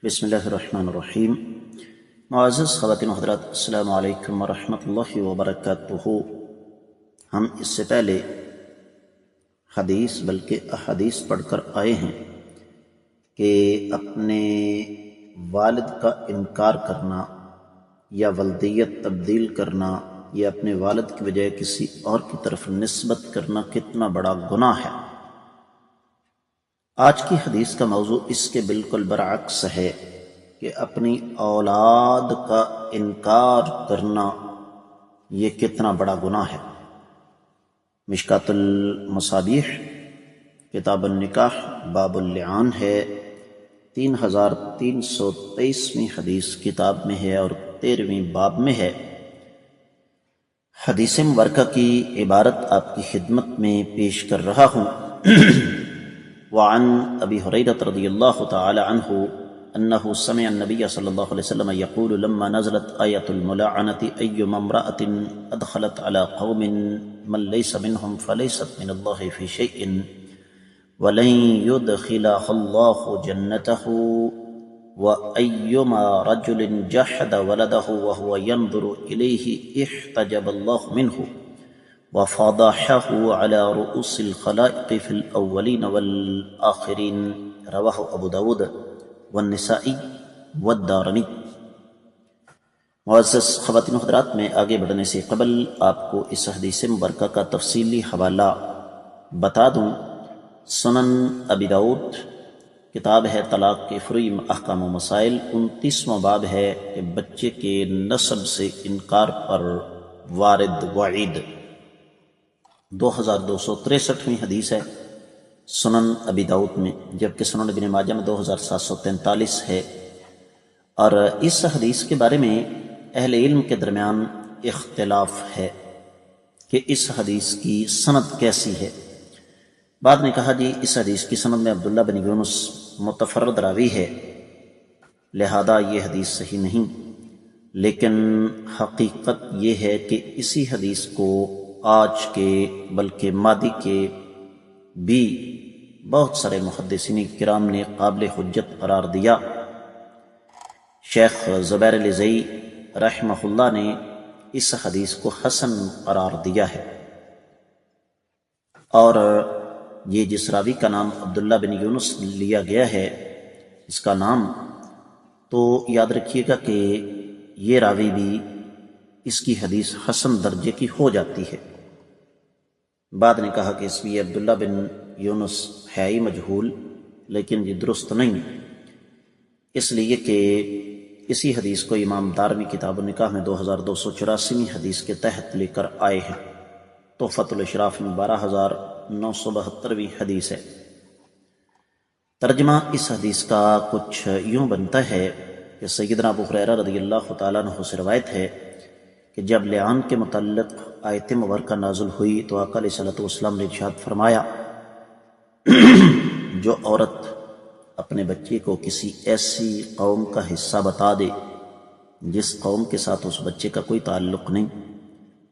بسم اللہ الرحمن الرحیم۔ معزز خواتین و حضرات، السلام علیکم ورحمۃ اللہ وبرکاتہ۔ ہم اس سے پہلے حدیث بلکہ احادیث پڑھ کر آئے ہیں کہ اپنے والد کا انکار کرنا یا ولدیت تبدیل کرنا یا اپنے والد کی بجائے کسی اور کی طرف نسبت کرنا کتنا بڑا گناہ ہے۔ آج کی حدیث کا موضوع اس کے بالکل برعکس ہے کہ اپنی اولاد کا انکار کرنا یہ کتنا بڑا گناہ ہے۔ مشکات المصابیح کتاب النکاح باب اللعان ہے، 3323ویں حدیث کتاب میں ہے اور 13ویں باب میں ہے۔ حدیث مبارکہ کی عبارت آپ کی خدمت میں پیش کر رہا ہوں۔ وعن ابی ہریرہ رضی اللہ تعالی عنہ انہ سمع النبی صلی اللہ علیہ وسلم یقول لما نزلت آیۃ الملاعنۃ ایما امرأة ادخلت علی قوم من لیس منہم فلیست من اللہ فی شیء ولن يدخلها الله جنته وأيما رجل جحد ولده وهو ينظر إليه احتجب الله منه وفضحه على رؤوس الخلائق في الأولين والآخرين رواه ابو داود والنسائی والدارمی۔ معزز خواتین و حضرات، میں آگے بڑھنے سے قبل آپ کو اس حدیث مبارکہ کا تفصیلی حوالہ بتا دوں۔ سنن ابی داود کتاب ہے طلاق کے فروعی احکام و مسائل، 29واں باب ہے کہ بچے کے نسب سے انکار پر وارد وعید، 2263ویں حدیث ہے سنن ابی داود میں، جبکہ سنن ابن ماجہ میں 2743 ہے۔ اور اس حدیث کے بارے میں اہل علم کے درمیان اختلاف ہے کہ اس حدیث کی سند کیسی ہے۔ بعد نے کہا جی اس حدیث کی سند میں عبداللہ بن یونس متفرد راوی ہے، لہذا یہ حدیث صحیح نہیں، لیکن حقیقت یہ ہے کہ اسی حدیث کو آج کے بلکہ ماضی کے بھی بہت سارے محدثین کرام نے قابل حجت قرار دیا۔ شیخ زبیر الزئی رحمہ اللہ نے اس حدیث کو حسن قرار دیا ہے، اور یہ جس راوی کا نام عبداللہ بن یونس لیا گیا ہے اس کا نام، تو یاد رکھیے گا کہ یہ راوی بھی اس کی حدیث حسن درجے کی ہو جاتی ہے۔ بعد نے کہا کہ اس میں عبداللہ بن یونس ہے ہی مجہول، لیکن یہ درست نہیں، اس لیے کہ اسی حدیث کو امام دارمی کتاب النکاح میں 2284ویں حدیث کے تحت لے کر آئے ہیں۔ تحفۃ الاشراف میں 12972ویں حدیث ہے۔ ترجمہ اس حدیث کا کچھ یوں بنتا ہے کہ سیدنا ابو ہریرہ رضی اللہ تعالیٰ عنہ سے روایت ہے کہ جب لعان کے متعلق آیت مبارکہ نازل ہوئی تو آقا علیہ الصلوۃ والسلام نے ارشاد فرمایا، جو عورت اپنے بچے کو کسی ایسی قوم کا حصہ بتا دے جس قوم کے ساتھ اس بچے کا کوئی تعلق نہیں،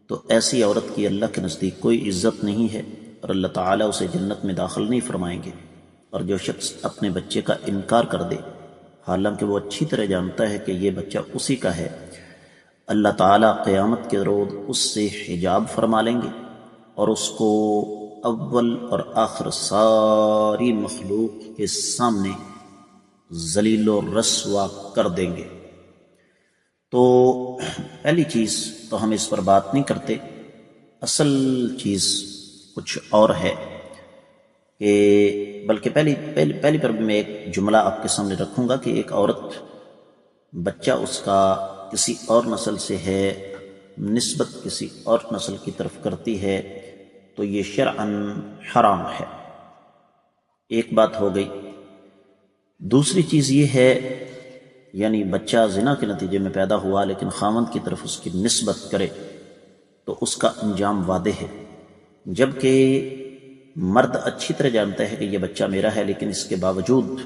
تو ایسی عورت کی اللہ کے نزدیک کوئی عزت نہیں ہے اور اللہ تعالیٰ اسے جنت میں داخل نہیں فرمائیں گے۔ اور جو شخص اپنے بچے کا انکار کر دے حالانکہ وہ اچھی طرح جانتا ہے کہ یہ بچہ اسی کا ہے، اللہ تعالیٰ قیامت کے روز اس سے حجاب فرما لیں گے اور اس کو اول اور آخر ساری مخلوق کے سامنے ذلیل و رسوا کر دیں گے۔ تو پہلی چیز تو ہم اس پر بات نہیں کرتے، اصل چیز کچھ اور ہے کہ بلکہ پہلی پر میں ایک جملہ آپ کے سامنے رکھوں گا کہ ایک عورت بچہ اس کا کسی اور نسل سے ہے، نسبت کسی اور نسل کی طرف کرتی ہے، تو یہ شرعاً حرام ہے۔ ایک بات ہو گئی۔ دوسری چیز یہ ہے، یعنی بچہ زنا کے نتیجے میں پیدا ہوا لیکن خاوند کی طرف اس کی نسبت کرے تو اس کا انجام واضح ہے، جبکہ مرد اچھی طرح جانتا ہے کہ یہ بچہ میرا ہے لیکن اس کے باوجود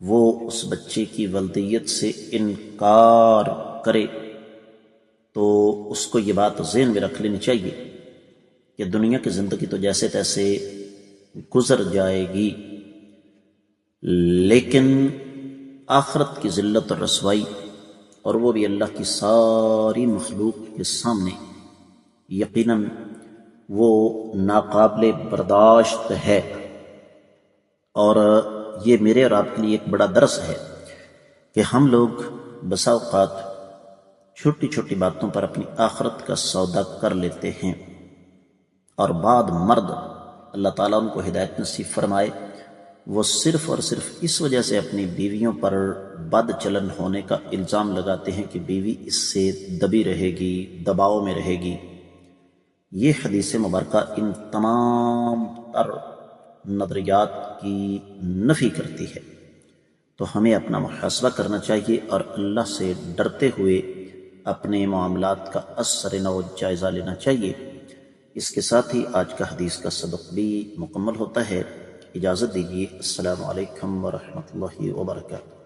وہ اس بچے کی ولدیت سے انکار کرے تو اس کو یہ بات ذہن میں رکھ لینی چاہیے کہ دنیا کی زندگی تو جیسے تیسے گزر جائے گی، لیکن آخرت کی ذلت اور رسوائی، اور وہ بھی اللہ کی ساری مخلوق کے سامنے، یقیناً وہ ناقابل برداشت ہے۔ اور یہ میرے اور آپ کے لیے ایک بڑا درس ہے کہ ہم لوگ بسا اوقات چھوٹی چھوٹی باتوں پر اپنی آخرت کا سودا کر لیتے ہیں، اور بعد مرد، اللہ تعالیٰ ان کو ہدایت نصیب فرمائے، وہ صرف اور صرف اس وجہ سے اپنی بیویوں پر بد چلن ہونے کا الزام لگاتے ہیں کہ بیوی اس سے دبی رہے گی، دباؤ میں رہے گی۔ یہ حدیث مبارکہ ان تمام تر نظریات کی نفی کرتی ہے۔ تو ہمیں اپنا محاسبہ کرنا چاہیے اور اللہ سے ڈرتے ہوئے اپنے معاملات کا اثر نو جائزہ لینا چاہیے۔ اس کے ساتھ ہی آج کا حدیث کا سبق بھی مکمل ہوتا ہے۔ اجازت دیجیے، السلام علیکم ورحمۃ اللہ وبرکاتہ۔